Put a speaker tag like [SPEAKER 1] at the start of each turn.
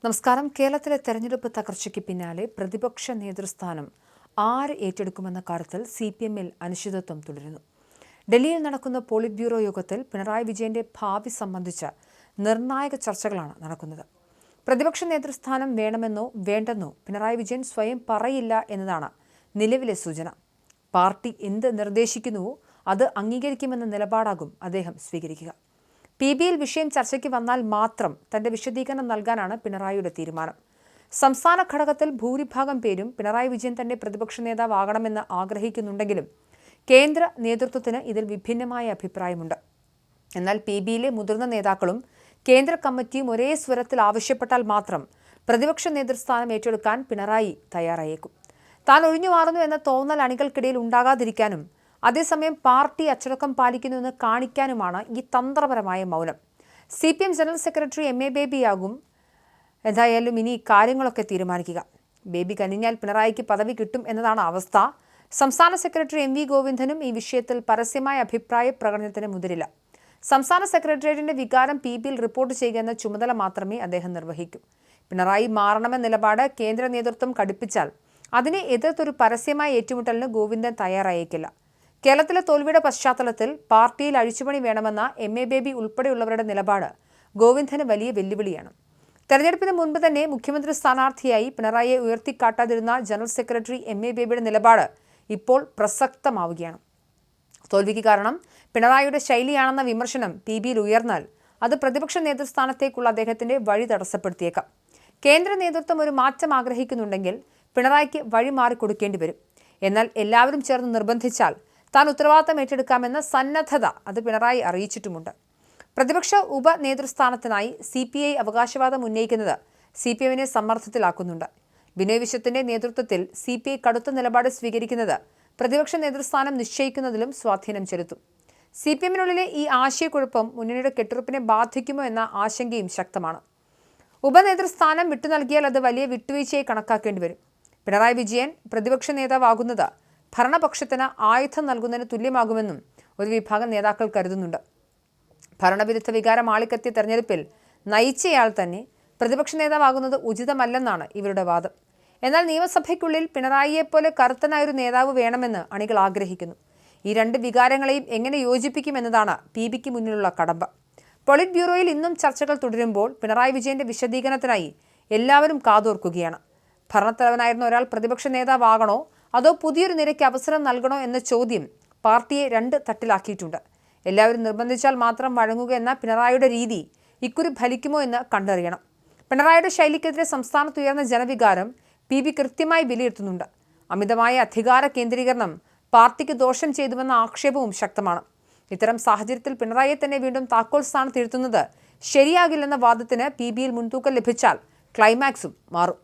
[SPEAKER 1] നമസ്കാരം. കേരളത്തിലെ തെരഞ്ഞെടുപ്പ് തകർച്ചയ്ക്ക് പിന്നാലെ പ്രതിപക്ഷ നേതൃസ്ഥാനം ആര് ഏറ്റെടുക്കുമെന്ന കാര്യത്തിൽ CPM-ൽ അനിശ്ചിതത്വം തുടരുന്നു. ഡൽഹിയിൽ നടക്കുന്ന പോളിറ്റ് ബ്യൂറോ യോഗത്തിൽ പിണറായി വിജയന്റെ ഭാവി സംബന്ധിച്ച നിർണായക ചർച്ചകളാണ് നടക്കുന്നത്. പ്രതിപക്ഷ നേതൃസ്ഥാനം വേണമെന്നോ വേണ്ടെന്നോ പിണറായി വിജയൻ സ്വയം പറയില്ല എന്നതാണ് നിലവിലെ സൂചന. പാർട്ടി എന്ത് നിർദ്ദേശിക്കുന്നുവോ അത് അംഗീകരിക്കുമെന്ന നിലപാടാകും അദ്ദേഹം സ്വീകരിക്കുക. PBയിൽ വിഷയം ചർച്ചയ്ക്ക് വന്നാൽ മാത്രം തന്റെ വിശദീകരണം നൽകാനാണ് പിണറായിയുടെ തീരുമാനം. സംസ്ഥാന ഘടകത്തിൽ ഭൂരിഭാഗം പേരും പിണറായി വിജയൻ തന്നെ പ്രതിപക്ഷ നേതാവാകണമെന്ന് ആഗ്രഹിക്കുന്നുണ്ടെങ്കിലും കേന്ദ്ര നേതൃത്വത്തിന് ഇതിൽ വിഭിന്നമായ അഭിപ്രായമുണ്ട്. എന്നാൽ PBയിലെ മുതിർന്ന നേതാക്കളും കേന്ദ്ര കമ്മിറ്റിയും ഒരേ സ്വരത്തിൽ ആവശ്യപ്പെട്ടാൽ മാത്രം പ്രതിപക്ഷ നേതൃസ്ഥാനം ഏറ്റെടുക്കാൻ പിണറായി തയ്യാറായേക്കും. താൻ ഒഴിഞ്ഞുമാറുന്നു എന്ന തോന്നൽ അണികൾക്കിടയിൽ ഉണ്ടാകാതിരിക്കാനും അതേസമയം പാർട്ടി അച്ചടക്കം പാലിക്കുന്നുവെന്ന് കാണിക്കാനുമാണ് ഈ തന്ത്രപരമായ മൗനം. CPM ജനറൽ സെക്രട്ടറി MA ബേബിയാകും എന്തായാലും ഇനി കാര്യങ്ങളൊക്കെ തീരുമാനിക്കുക. ബേബി കനിഞ്ഞാൽ പിണറായിക്ക് പദവി കിട്ടും എന്നതാണ് അവസ്ഥ. സംസ്ഥാന സെക്രട്ടറി MV ഗോവിന്ദനും ഈ വിഷയത്തിൽ പരസ്യമായ അഭിപ്രായ പ്രകടനത്തിന് മുതിരില്ല. സംസ്ഥാന സെക്രട്ടേറിയറ്റിന്റെ വികാരം PBയിൽ റിപ്പോർട്ട് ചെയ്യുക എന്ന ചുമതല മാത്രമേ അദ്ദേഹം നിർവഹിക്കൂ. പിണറായി മാറണമെന്ന നിലപാട് കേന്ദ്ര നേതൃത്വം കടുപ്പിച്ചാൽ അതിനെ എതിർത്തൊരു പരസ്യമായ ഏറ്റുമുട്ടലിന് ഗോവിന്ദൻ തയ്യാറായേക്കില്ല. കേരളത്തിലെ തോൽവിയുടെ പശ്ചാത്തലത്തിൽ പാർട്ടിയിൽ അഴിച്ചുപണി വേണമെന്ന MA ബേബി ഉൾപ്പെടെയുള്ളവരുടെ നിലപാട് ഗോവിന്ദന് വലിയ വെല്ലുവിളിയാണ്. തെരഞ്ഞെടുപ്പിന് മുൻപ് തന്നെ മുഖ്യമന്ത്രി സ്ഥാനാർത്ഥിയായി പിണറായിയെ ഉയർത്തിക്കാട്ടാതിരുന്ന ജനറൽ സെക്രട്ടറി MA ബേബിയുടെ നിലപാട് ഇപ്പോൾ പ്രസക്തമാവുകയാണ്. തോൽവിക്ക് കാരണം പിണറായിയുടെ ശൈലിയാണെന്ന വിമർശനം PBയിൽ ഉയർന്നാൽ അത് പ്രതിപക്ഷ നേതൃസ്ഥാനത്തേക്കുള്ള അദ്ദേഹത്തിന്റെ വഴി തടസ്സപ്പെടുത്തിയേക്കാം. കേന്ദ്ര നേതൃത്വം ഒരു മാറ്റം ആഗ്രഹിക്കുന്നുണ്ടെങ്കിൽ പിണറായിക്ക് വഴി മാറിക്കൊടുക്കേണ്ടി വരും. എന്നാൽ എല്ലാവരും ചേർന്ന് നിർബന്ധിച്ചാൽ താൻ ഉത്തരവാദിത്തം ഏറ്റെടുക്കാമെന്ന സന്നദ്ധത അത് പിണറായി അറിയിച്ചിട്ടുമുണ്ട്. പ്രതിപക്ഷ ഉപനേതൃസ്ഥാനത്തിനായി CPI അവകാശവാദം ഉന്നയിക്കുന്നത് CPM-നെ സമ്മർദ്ദത്തിലാക്കുന്നുണ്ട്. ബിനോയ് വിശ്വത്തിന്റെ നേതൃത്വത്തിൽ CPI കടുത്ത നിലപാട് സ്വീകരിക്കുന്നത് പ്രതിപക്ഷ നേതൃസ്ഥാനം നിശ്ചയിക്കുന്നതിലും സ്വാധീനം ചെലുത്തും. CPM-നുള്ളിലെ ഈ ആശയക്കുഴപ്പം മുന്നണിയുടെ കെട്ടുറപ്പിനെ ബാധിക്കുമോ എന്ന ആശങ്കയും ശക്തമാണ്. ഉപനേതൃസ്ഥാനം വിട്ടു നൽകിയാൽ അത് വലിയ വിട്ടുവീഴ്ചയായി കണക്കാക്കേണ്ടി വരും. പിണറായി വിജയൻ പ്രതിപക്ഷ നേതാവാകുന്നത് ഭരണപക്ഷത്തിന് ആയുധം നൽകുന്നതിന് തുല്യമാകുമെന്നും ഒരു വിഭാഗം നേതാക്കൾ കരുതുന്നുണ്ട്. ഭരണവിരുദ്ധ വികാരം ആളിക്കത്തിയ തെരഞ്ഞെടുപ്പിൽ നയിച്ചയാൾ തന്നെ പ്രതിപക്ഷ നേതാവാകുന്നത് ഉചിതമല്ലെന്നാണ് ഇവരുടെ വാദം. എന്നാൽ നിയമസഭയ്ക്കുള്ളിൽ പിണറായിയെപ്പോലെ കറുത്തനായൊരു നേതാവ് വേണമെന്ന് അണികൾ ആഗ്രഹിക്കുന്നു. ഈ രണ്ട് വികാരങ്ങളെയും എങ്ങനെ യോജിപ്പിക്കുമെന്നതാണ് PBക്ക് മുന്നിലുള്ള കടമ്പ. പോളിറ്റ് ബ്യൂറോയിൽ ഇന്നും ചർച്ചകൾ തുടരുമ്പോൾ പിണറായി വിജയന്റെ വിശദീകരണത്തിനായി എല്ലാവരും കാതോർക്കുകയാണ്. ഭരണത്തലവനായിരുന്ന ഒരാൾ പ്രതിപക്ഷ നേതാവാകണോ അതോ പുതിയൊരു നിരയ്ക്ക് അവസരം നൽകണോ എന്ന ചോദ്യം പാർട്ടിയെ രണ്ട് തട്ടിലാക്കിയിട്ടുണ്ട്. എല്ലാവരും നിർബന്ധിച്ചാൽ മാത്രം വഴങ്ങുക എന്ന പിണറായിയുടെ രീതി ഇക്കുറി ഫലിക്കുമോ എന്ന് കണ്ടറിയണം. പിണറായിയുടെ ശൈലിക്കെതിരെ സംസ്ഥാനത്ത് ഉയർന്ന ജനവികാരം PB കൃത്യമായി വിലയിരുത്തുന്നുണ്ട്. അമിതമായ അധികാര കേന്ദ്രീകരണം പാർട്ടിക്ക് ദോഷം ചെയ്തുവെന്ന ആക്ഷേപവും ശക്തമാണ്. ഇത്തരം സാഹചര്യത്തിൽ പിണറായിയെ തന്നെ വീണ്ടും താക്കോൽ സ്ഥാനത്ത് ഇരുത്തുന്നത് ശരിയാകില്ലെന്ന വാദത്തിന് PBയിൽ മുൻതൂക്കം ലഭിച്ചാൽ ക്ലൈമാക്സും മാറും.